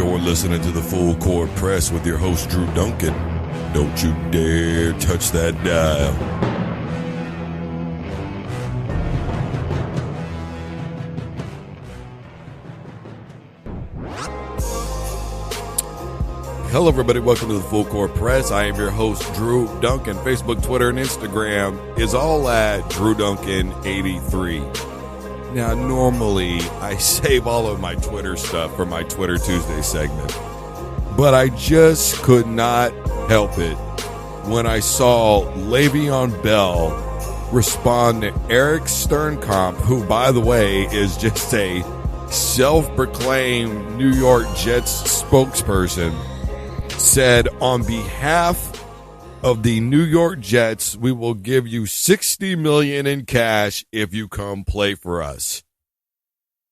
You're listening to the Full Court Press with your host, Drew Duncan. Don't you dare touch that dial. Hello, everybody. Welcome to the Full Court Press. I am your host, Drew Duncan. Facebook, Twitter, and Instagram is all at DrewDuncan83. Now, normally, I save all of my Twitter stuff for my Twitter Tuesday segment, but I just could not help it when I saw Leveon-Bell respond to Eric Sternkamp, who, by the way, is just a self-proclaimed New York Jets spokesperson, said, on behalf of the New York Jets, we will give you $60 million in cash if you come play for us.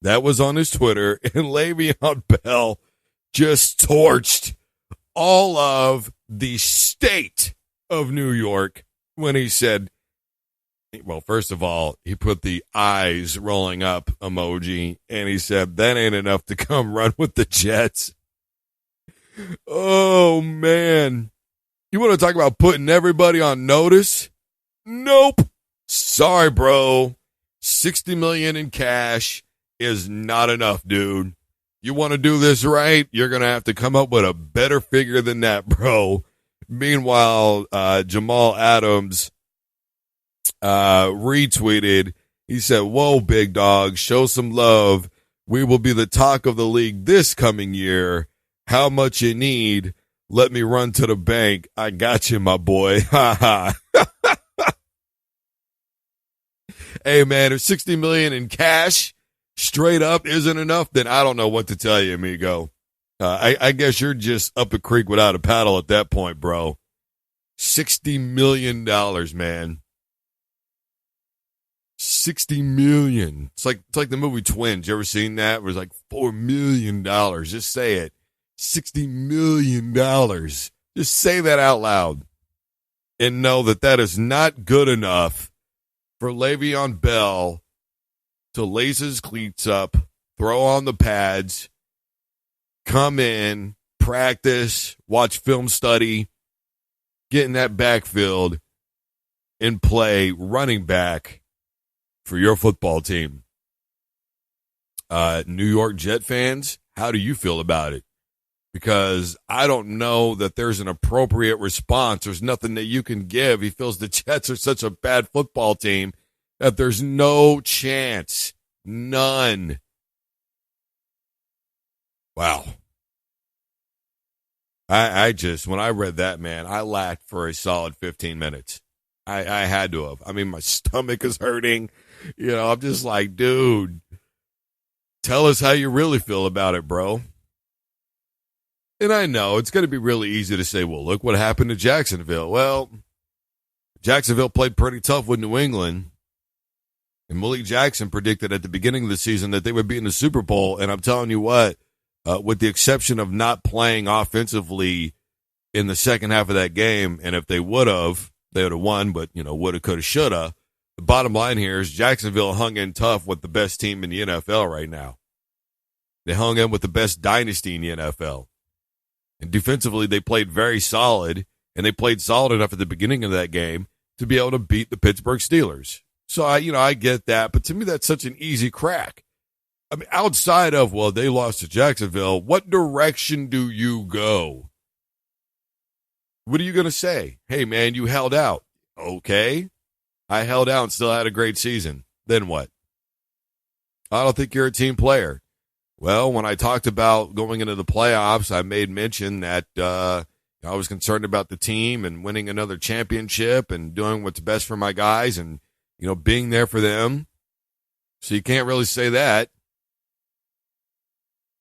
That was on his Twitter, and Leveon-Bell just torched all of the state of New York when he said, well, first of all, he put the eyes rolling up emoji, and he said, that ain't enough to come run with the Jets. Oh, man. You want to talk about putting everybody on notice? Nope. Sorry, bro. $60 million in cash is not enough, dude. You want to do this right? You're going to have to come up with a better figure than that, bro. Meanwhile, Jamal Adams retweeted. He said, whoa, big dog, show some love. We will be the talk of the league this coming year. How much you need? Let me run to the bank. I got you, my boy. Ha ha. Hey, man, if $60 million in cash straight up isn't enough, then I don't know what to tell you, amigo. I guess you're just up a creek without a paddle at that point, bro. $60 million, man. $60 million. It's like the movie Twins. You ever seen that? It was like $4 million. Just say it. $60 million. Just say that out loud and know that that is not good enough for Leveon-Bell to lace his cleats up, throw on the pads, come in, practice, watch film study, get in that backfield, and play running back for your football team. New York Jet fans, how do you feel about it? Because I don't know that there's an appropriate response. There's nothing that you can give. He feels the Jets are such a bad football team that there's no chance. None. Wow. I just, when I read that, man, I laughed for a solid 15 minutes. I had to have. I mean, my stomach is hurting. You know, I'm just like, dude, tell us how you really feel about it, bro. And I know it's going to be really easy to say, well, look what happened to Jacksonville. Well, Jacksonville played pretty tough with New England. And Malik Jackson predicted at the beginning of the season that they would be in the Super Bowl. And I'm telling you what, with the exception of not playing offensively in the second half of that game, and if they would have won, but, you know, woulda, coulda, shoulda. The bottom line here is Jacksonville hung in tough with the best team in the NFL right now. They hung in with the best dynasty in the NFL. And defensively, they played very solid, and they played solid enough at the beginning of that game to be able to beat the Pittsburgh-Steelers. So, I get that, but to me, that's such an easy crack. I mean, outside of, well, they lost to Jacksonville, what direction do you go? What are you going to say? Hey, man, you held out. Okay. I held out and still had a great season. Then what? I don't think you're a team player. Well, when I talked about going into the playoffs, I made mention that I was concerned about the team and winning another championship and doing what's best for my guys and, you know, being there for them. So you can't really say that.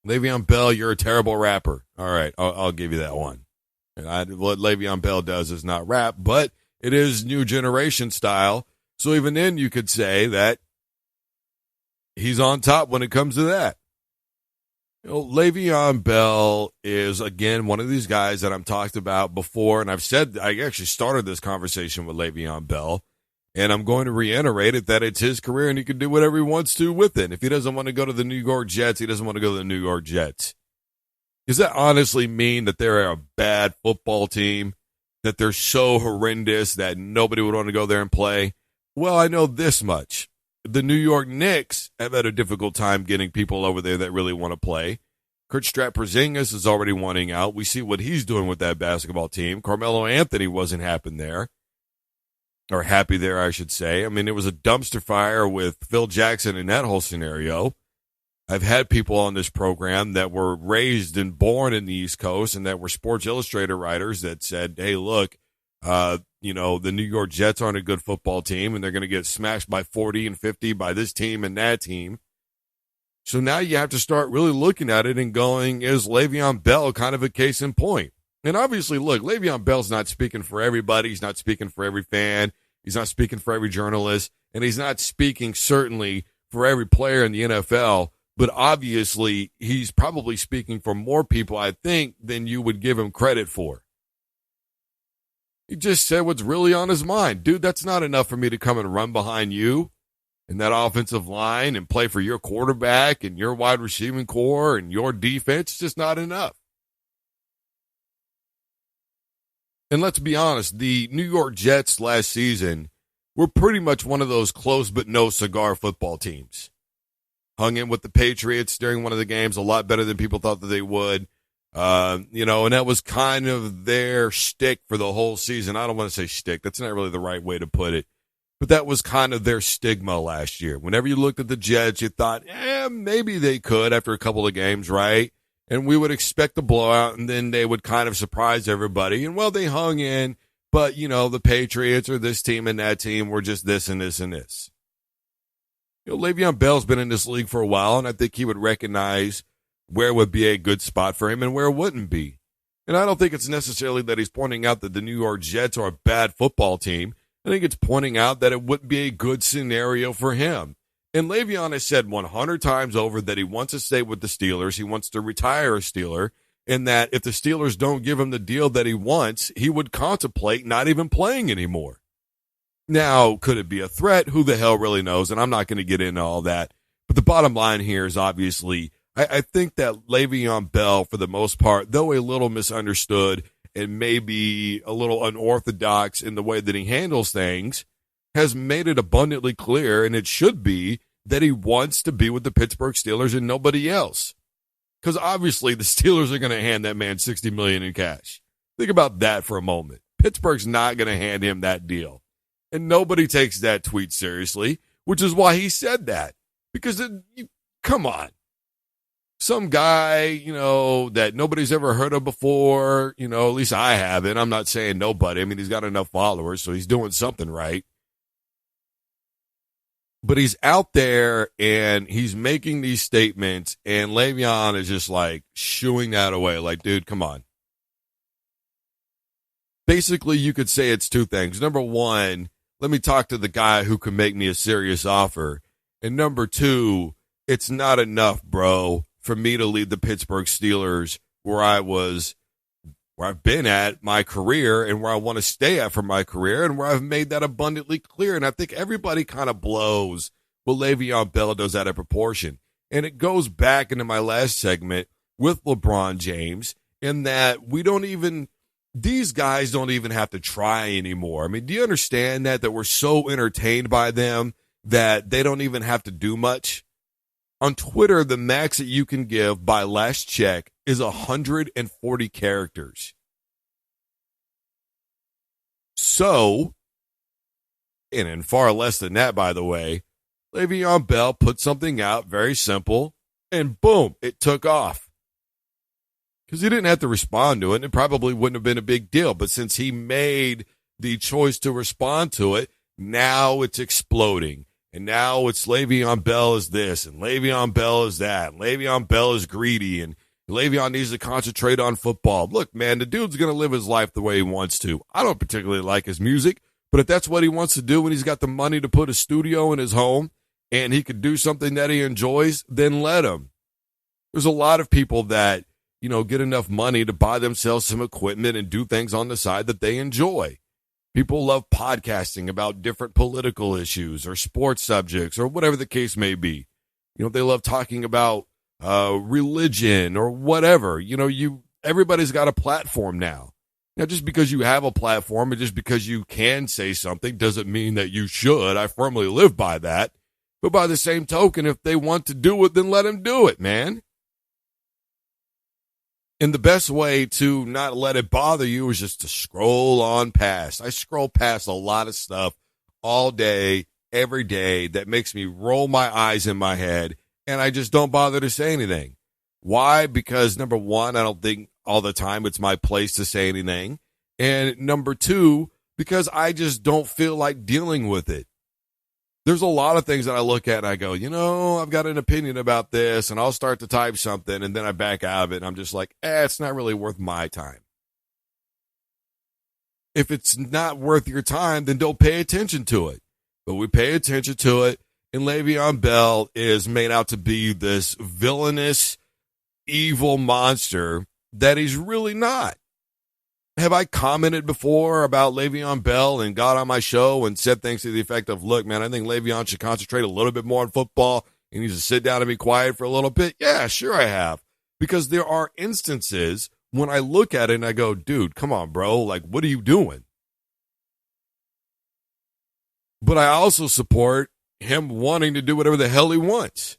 Leveon-Bell, you're a terrible rapper. All right, I'll give you that one. And what Leveon-Bell does is not rap, but it is new generation style. So even then you could say that he's on top when it comes to that. You know, Leveon-Bell is, again, one of these guys that I've talked about before, and I've said I actually started this conversation with Leveon-Bell, and I'm going to reiterate it that it's his career and he can do whatever he wants to with it. If he doesn't want to go to the New York Jets, he doesn't want to go to the New York Jets. Does that honestly mean that they're a bad football team, that they're so horrendous that nobody would want to go there and play? Well, I know this much. The New York Knicks have had a difficult time getting people over there that really want to play. Kurt Porzingis is already wanting out. We see what he's doing with that basketball team. Carmelo Anthony wasn't happy there, I should say. I mean, it was a dumpster fire with Phil Jackson in that whole scenario. I've had people on this program that were raised and born in the East Coast and that were Sports Illustrated writers that said, hey, look, the New York Jets aren't a good football team and they're going to get smashed by 40 and 50 by this team and that team. So now you have to start really looking at it and going, is Le'Veon Bell kind of a case in point? And obviously, look, Le'Veon Bell's not speaking for everybody. He's not speaking for every fan. He's not speaking for every journalist. And he's not speaking certainly for every player in the NFL. But obviously, he's probably speaking for more people, I think, than you would give him credit for. He just said what's really on his mind. Dude, that's not enough for me to come and run behind you in that offensive line and play for your quarterback and your wide receiving core and your defense. It's just not enough. And let's be honest, the New York Jets last season were pretty much one of those close but no cigar football teams. Hung in with the Patriots during one of the games a lot better than people thought that they would. And that was kind of their shtick for the whole season. I don't want to say shtick. That's not really the right way to put it. But that was kind of their stigma last year. Whenever you looked at the Jets, you thought, maybe they could after a couple of games, right? And we would expect a blowout, and then they would kind of surprise everybody. And, well, they hung in, but, the Patriots or this team and that team were just this and this and this. Le'Veon Bell's been in this league for a while, and I think he would recognize where would be a good spot for him and where it wouldn't be. And I don't think it's necessarily that he's pointing out that the New York Jets are a bad football team. I think it's pointing out that it wouldn't be a good scenario for him. And Le'Veon has said 100 times over that he wants to stay with the Steelers. He wants to retire a Steeler, and that if the Steelers don't give him the deal that he wants, he would contemplate not even playing anymore. Now, could it be a threat? Who the hell really knows? And I'm not going to get into all that. But the bottom line here is obviously, I think that Le'Veon Bell, for the most part, though a little misunderstood and maybe a little unorthodox in the way that he handles things, has made it abundantly clear, and it should be, that he wants to be with the Pittsburgh Steelers and nobody else. Because obviously the Steelers are going to hand that man $60 million in cash. Think about that for a moment. Pittsburgh's not going to hand him that deal. And nobody takes that tweet seriously, which is why he said that. Because, come on. Some guy, that nobody's ever heard of before, at least I haven't. I'm not saying nobody. I mean, he's got enough followers, so he's doing something right. But he's out there, and he's making these statements, and Le'Veon is just, shooing that away. Like, dude, come on. Basically, you could say it's two things. Number one, let me talk to the guy who can make me a serious offer. And number two, it's not enough, bro, for me to lead the Pittsburgh Steelers where I've been at my career and where I want to stay at for my career and where I've made that abundantly clear. And I think everybody kind of blows what Le'Veon Bell does out of proportion. And it goes back into my last segment with LeBron James in that these guys don't even have to try anymore. I mean, do you understand that we're so entertained by them that they don't even have to do much? On Twitter, the max that you can give by last check is 140 characters. So, and in far less than that, by the way, Le'Veon Bell put something out, very simple, and boom, it took off. Because he didn't have to respond to it, and it probably wouldn't have been a big deal. But since he made the choice to respond to it, now it's exploding. And now it's Le'Veon Bell is this, and Le'Veon Bell is that, and Le'Veon Bell is greedy, and Le'Veon needs to concentrate on football. Look, man, the dude's going to live his life the way he wants to. I don't particularly like his music, but if that's what he wants to do when he's got the money to put a studio in his home and he could do something that he enjoys, then let him. There's a lot of people that, get enough money to buy themselves some equipment and do things on the side that they enjoy. People love podcasting about different political issues or sports subjects or whatever the case may be. They love talking about religion or whatever. Everybody's got a platform now. Now, just because you have a platform and just because you can say something doesn't mean that you should. I firmly live by that. But by the same token, if they want to do it, then let them do it, man. And the best way to not let it bother you is just to scroll on past. I scroll past a lot of stuff all day, every day that makes me roll my eyes in my head, and I just don't bother to say anything. Why? Because, number one, I don't think all the time it's my place to say anything. And number two, because I just don't feel like dealing with it. There's a lot of things that I look at and I go, I've got an opinion about this, and I'll start to type something, and then I back out of it, and I'm just like, it's not really worth my time. If it's not worth your time, then don't pay attention to it. But we pay attention to it, and Le'Veon-Bell is made out to be this villainous, evil monster that he's really not. Have I commented before about Le'Veon-Bell and got on my show and said things to the effect of, look, man, I think Le'Veon should concentrate a little bit more on football. He needs to sit down and be quiet for a little bit? Yeah, sure I have. Because there are instances when I look at it and I go, dude, come on, bro. Like, what are you doing? But I also support him wanting to do whatever the hell he wants.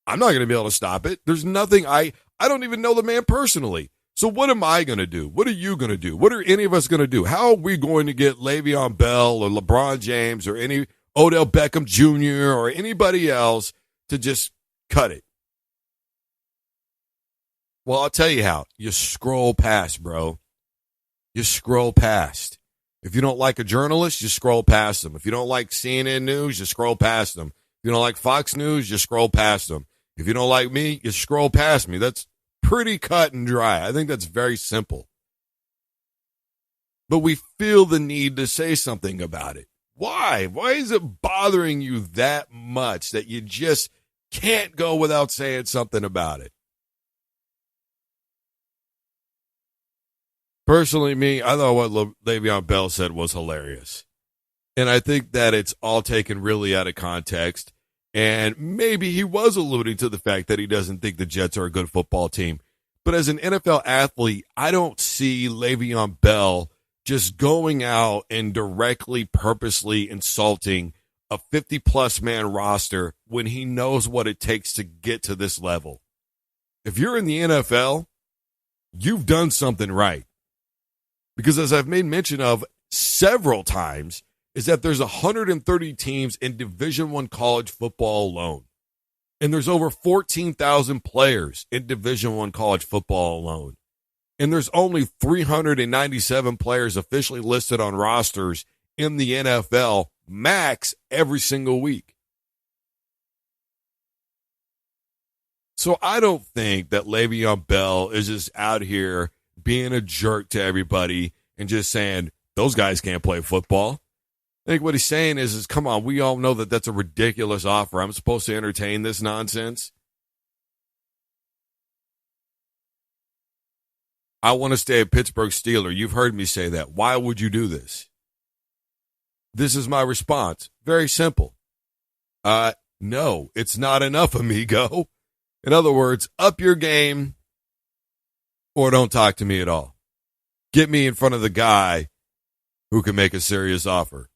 I'm not going to be able to stop it. There's nothing I don't even know the man personally. So what am I going to do? What are you going to do? What are any of us going to do? How are we going to get Le'Veon-Bell or LeBron James or any Odell Beckham Jr. or anybody else to just cut it? Well, I'll tell you how. You scroll past, bro. You scroll past. If you don't like a journalist, you scroll past them. If you don't like CNN News, you scroll past them. If you don't like Fox News, you scroll past them. If you don't like me, you scroll past me. That's pretty cut and dry. I think that's very simple. But we feel the need to say something about it. Why? Why is it bothering you that much that you just can't go without saying something about it? Personally, me, I thought what Le'Veon-Bell said was hilarious. And I think that it's all taken really out of context. And maybe he was alluding to the fact that he doesn't think the Jets are a good football team. But as an NFL athlete, I don't see Le'Veon-Bell just going out and directly, purposely insulting a 50-plus man roster when he knows what it takes to get to this level. If you're in the NFL, you've done something right. Because as I've made mention of several times, is that there's 130 teams in Division I college football alone. And there's over 14,000 players in Division I college football alone. And there's only 397 players officially listed on rosters in the NFL max every single week. So I don't think that Le'Veon-Bell is just out here being a jerk to everybody and just saying, those guys can't play football. I think what he's saying is come on, we all know that that's a ridiculous offer. I'm supposed to entertain this nonsense. I want to stay a Pittsburgh-Steeler. You've heard me say that. Why would you do this? This is my response. Very simple. No, it's not enough, amigo. In other words, up your game or don't talk to me at all. Get me in front of the guy who can make a serious offer.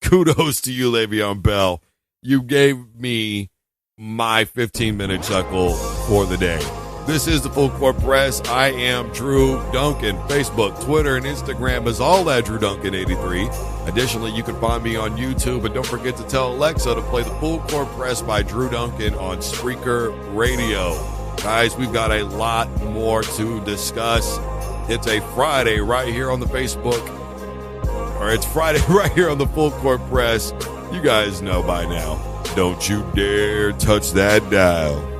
Kudos to you, Le'Veon-Bell. You gave me my 15-minute chuckle for the day. This is the Full Court Press. I am Drew Duncan. Facebook, Twitter, and Instagram is all at Drew Duncan 83. Additionally, you can find me on YouTube. And don't forget to tell Alexa to play the Full Court Press by Drew Duncan on Spreaker Radio. Guys, we've got a lot more to discuss. It's a Friday right here on the Facebook. Or it's Friday right here on the Full Court Press. You guys know by now. Don't you dare touch that dial.